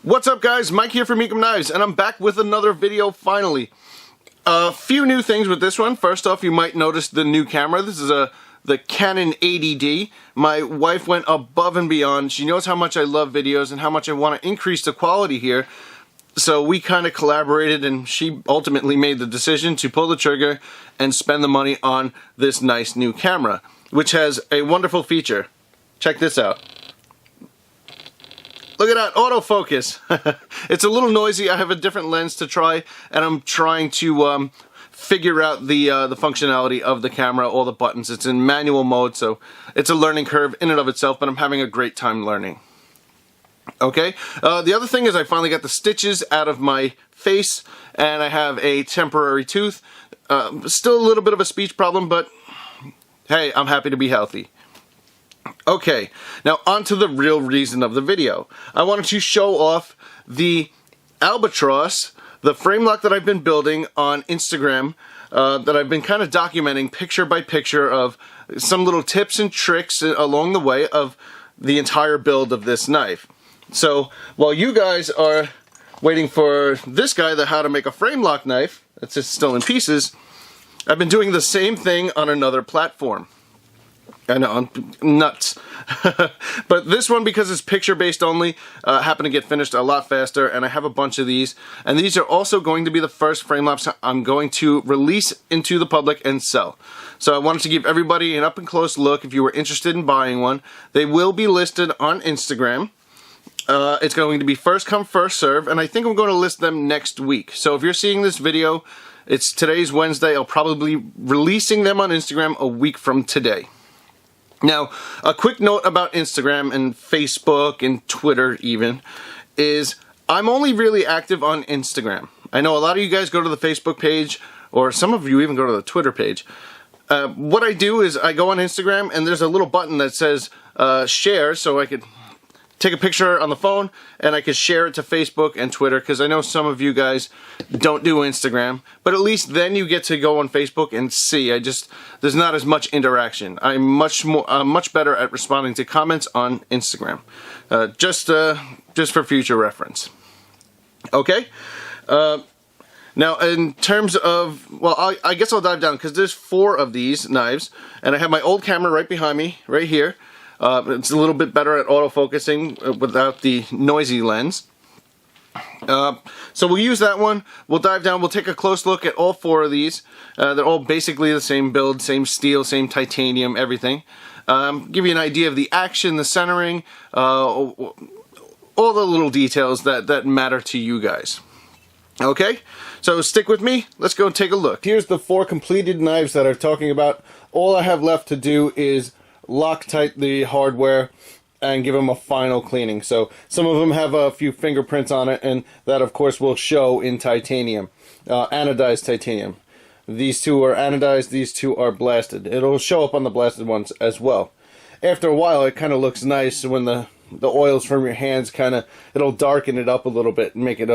What's up, guys? Mike here from Ekim Knives, and I'm back with another video finally. A few new things with this one. First off, you might notice the new camera. This is the Canon 80D. My wife went above and beyond. She knows how much I love videos and how much I want to increase the quality here. So we kind of collaborated, and she ultimately made the decision to pull the trigger and spend the money on this nice new camera, which has a wonderful feature. Check this out. Look at that autofocus. It's a little noisy. I have a different lens to try, and I'm trying to figure out the functionality of the camera, all the buttons. It's in manual mode, so it's a learning curve in and of itself, but I'm having a great time learning. Okay, the other thing is I finally got the stitches out of my face, and I have a temporary tooth. Still a little bit of a speech problem, but hey, I'm happy to be healthy. Okay, now on to the real reason of the video. I wanted to show off the Albatross, the frame lock that I've been building on Instagram, that I've been kind of documenting picture by picture of some little tips and tricks along the way of the entire build of this knife. So while you guys are waiting for this guy, the how to make a frame lock knife, that's just still in pieces, I've been doing the same thing on another platform. I know, I'm nuts. But this one, because it's picture-based only, happened to get finished a lot faster, and I have a bunch of these. And these are also going to be the first frame locks I'm going to release into the public and sell. So I wanted to give everybody an up-and-close look if you were interested in buying one. They will be listed on Instagram. It's going to be first come, first serve, and I think I'm going to list them next week. So if you're seeing this video, today's Wednesday. I'll probably be releasing them on Instagram a week from today. Now, a quick note about Instagram and Facebook and Twitter even is I'm only really active on Instagram. I know a lot of you guys go to the Facebook page, or some of you even go to the Twitter page. What I do is I go on Instagram, and there's a little button that says share, so I could take a picture on the phone and I could share it to Facebook and Twitter, because I know some of you guys don't do Instagram, but at least then you get to go on Facebook and see. There's not as much interaction. I'm much better at responding to comments on Instagram. Just for future reference. Okay? Now, in terms of, well, I guess I'll dive down, because there's 4 of these knives, and I have my old camera right behind me, right here. It's a little bit better at autofocusing without the noisy lens. So we'll use that one. We'll dive down. We'll take a close look at all 4 of these. They're all basically the same build, same steel, same titanium, everything. Give you an idea of the action, the centering, all the little details that matter to you guys. Okay, so stick with me. Let's go and take a look. Here's the 4 completed knives that I'm talking about. All I have left to do is Loctite the hardware and give them a final cleaning. So some of them have a few fingerprints on it, and that of course will show in titanium, anodized titanium. These 2 are anodized, these 2 are blasted. It'll show up on the blasted ones as well. After a while, it kind of looks nice when the oils from your hands it'll darken it up a little bit and make it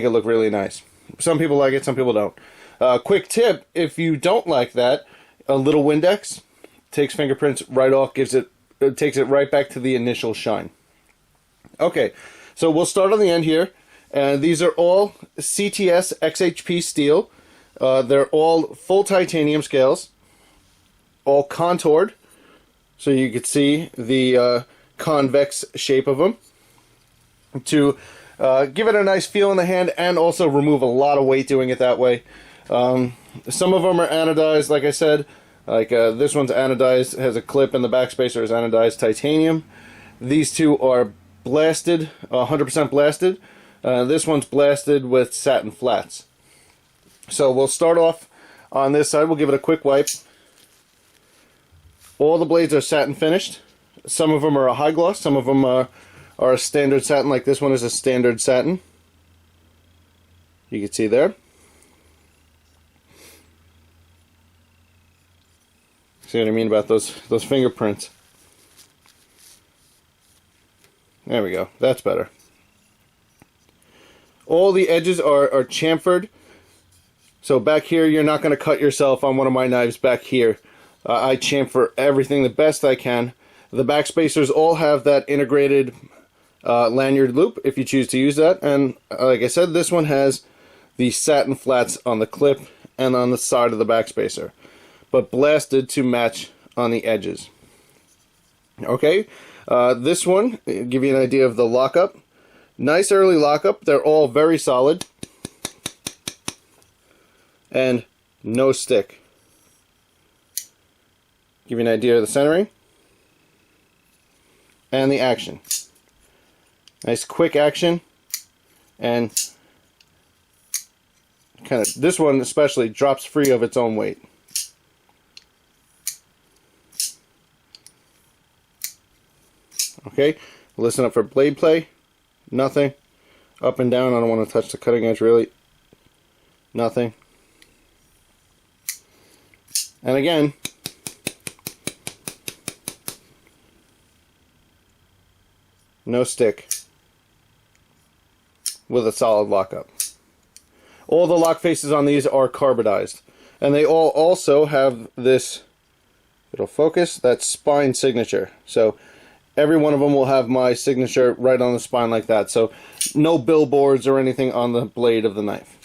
look really nice. Some people like it, some people don't. Quick tip: if you don't like that, a little Windex takes fingerprints right off, it takes it right back to the initial shine. Okay, so we'll start on the end here. These are all CTS XHP steel. They're all full titanium scales, all contoured, so you can see the convex shape of them, to give it a nice feel in the hand and also remove a lot of weight doing it that way. Some of them are anodized, like I said. Like this one's anodized, has a clip, and the backspacer is anodized titanium. These 2 are blasted, 100% blasted. This one's blasted with satin flats. So we'll start off on this side. We'll give it a quick wipe. All the blades are satin finished. Some of them are a high gloss, some of them are a standard satin, like this one is a standard satin. You can see there. See what I mean about those fingerprints? There we go. That's better. All the edges are chamfered. So back here, you're not going to cut yourself on one of my knives back here. I chamfer everything the best I can. The back spacers all have that integrated lanyard loop if you choose to use that. And like I said, this one has the satin flats on the clip and on the side of the backspacer, but blasted to match on the edges. Okay, this one, give you an idea of the lockup. Nice early lockup. They're all very solid. And no stick. Give you an idea of the centering. And the action. Nice quick action. And kind of, this one especially drops free of its own weight. Okay, listen up for blade play. Nothing. Up and down, I don't want to touch the cutting edge really. Nothing. And again, no stick with a solid lockup. All the lock faces on these are carbidized, and they all also have this, it'll focus, that spine signature. So every one of them will have my signature right on the spine like that. So no billboards or anything on the blade of the knife.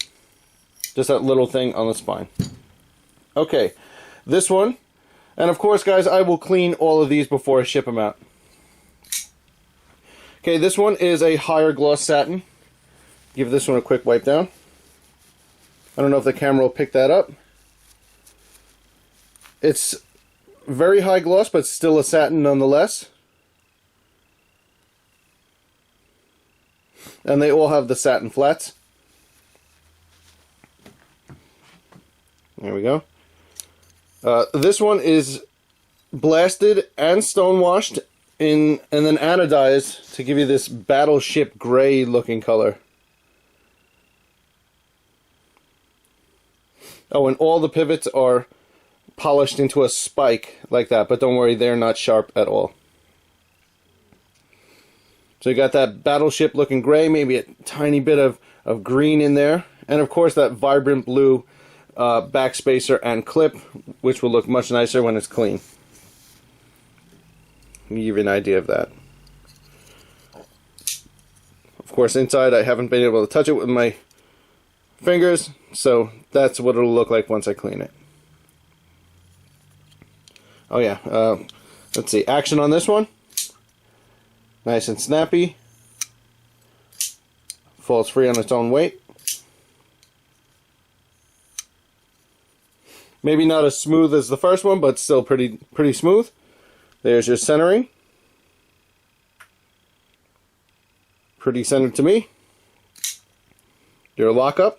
Just that little thing on the spine. Okay, this one. And of course, guys, I will clean all of these before I ship them out. Okay, this one is a higher gloss satin. Give this one a quick wipe down. I don't know if the camera will pick that up. It's very high gloss, but still a satin nonetheless. And they all have the satin flats. There we go. This one is blasted and stonewashed and then anodized to give you this battleship gray looking color. Oh, and all the pivots are polished into a spike like that, but don't worry, they're not sharp at all. So you got that battleship looking gray, maybe a tiny bit of green in there, and of course that vibrant blue backspacer and clip, which will look much nicer when it's clean. Let me give you an idea of that. Of course, inside I haven't been able to touch it with my fingers, so that's what it'll look like once I clean it. Oh yeah, let's see, action on this one. Nice and snappy. Falls free on its own weight. Maybe not as smooth as the first one, but still pretty smooth. There's your centering. Pretty centered to me. Your lockup.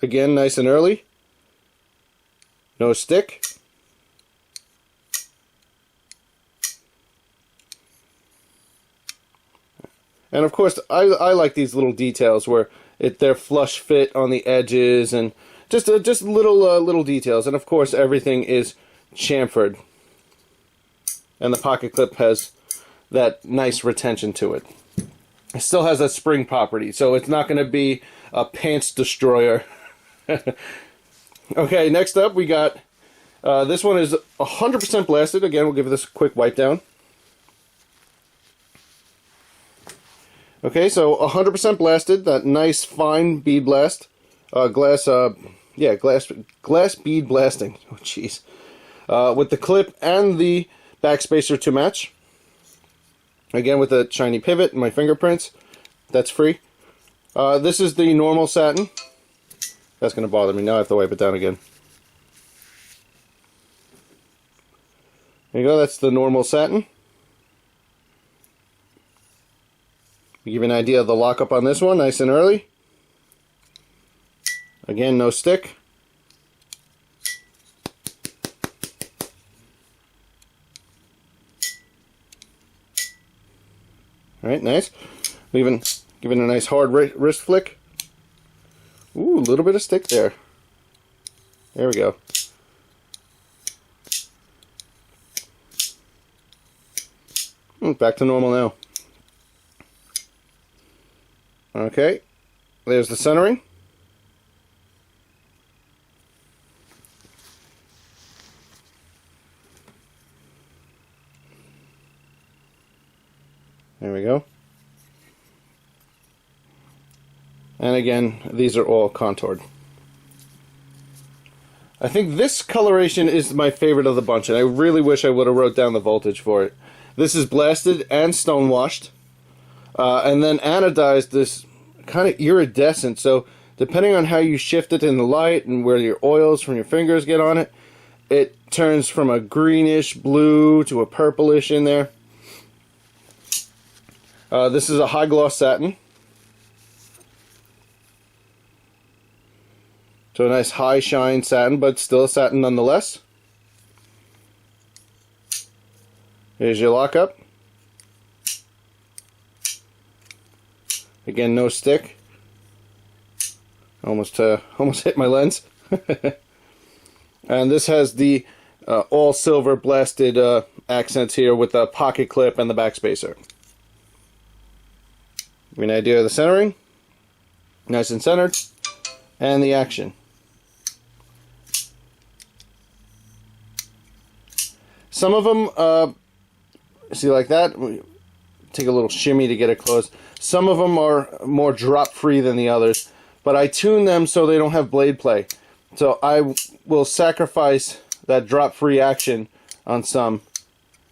Again, nice and early. No stick. And of course, I like these little details where they're flush fit on the edges and just little details. And of course, everything is chamfered, and the pocket clip has that nice retention to it. It still has that spring property, so it's not going to be a pants destroyer. Okay, next up we got this one is 100% blasted. Again, we'll give this a quick wipe down. Okay, so 100% blasted, that nice fine bead blast, glass bead blasting. Oh, jeez. With the clip and the backspacer to match. Again, with a shiny pivot and my fingerprints. That's free. This is the normal satin. That's going to bother me. Now I have to wipe it down again. There you go, that's the normal satin. Give you an idea of the lockup on this one, nice and early. Again, no stick. Alright, nice. Giving a nice hard wrist flick. Ooh, a little bit of stick there. There we go. Back to normal now. Okay, there's the centering. There we go. And again, these are all contoured. I think this coloration is my favorite of the bunch, and I really wish I would have wrote down the voltage for it. This is blasted and stonewashed, and then anodized this kind of iridescent, so depending on how you shift it in the light and where your oils from your fingers get on it, it turns from a greenish blue to a purplish in there. This is a high gloss satin. So a nice high shine satin, but still a satin nonetheless. Here's your lockup. Again, no stick. Almost hit my lens. And this has the all silver blasted accents here with the pocket clip and the backspacer. Give me an idea of the centering. Nice and centered. And the action. Some of them, see like that, take a little shimmy to get it closed. Some of them are more drop free than the others, but I tune them so they don't have blade play. So I will sacrifice that drop free action on some,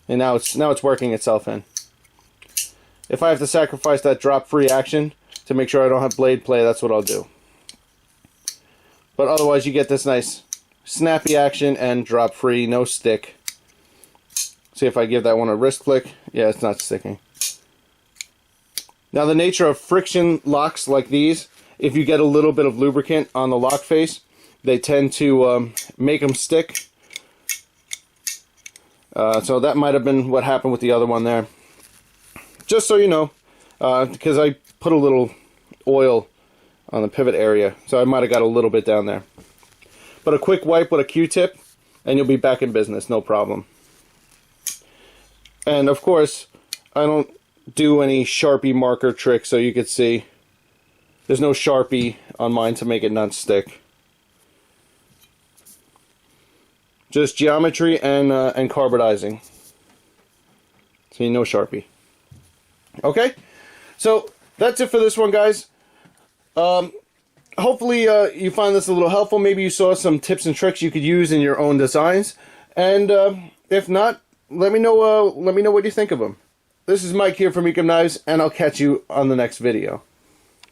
and now it's working itself in. If I have to sacrifice that drop free action to make sure I don't have blade play, that's what I'll do. But otherwise you get this nice snappy action and drop free, no stick. See if I give that one a wrist click. Yeah, it's not sticking. Now the nature of friction locks like these, if you get a little bit of lubricant on the lock face, they tend to make them stick. So that might have been what happened with the other one there. Just so you know, because I put a little oil on the pivot area, so I might have got a little bit down there. But a quick wipe with a Q-tip, and you'll be back in business, no problem. And of course, I don't do any Sharpie marker tricks, so you could see there's no Sharpie on mine to make it not stick. Just geometry and carbonizing. See, no Sharpie. Okay, so that's it for this one, guys. Hopefully you find this a little helpful. Maybe you saw some tips and tricks you could use in your own designs. And if not, let me know what you think of them. This is Mike here from Ekim Knives, and I'll catch you on the next video.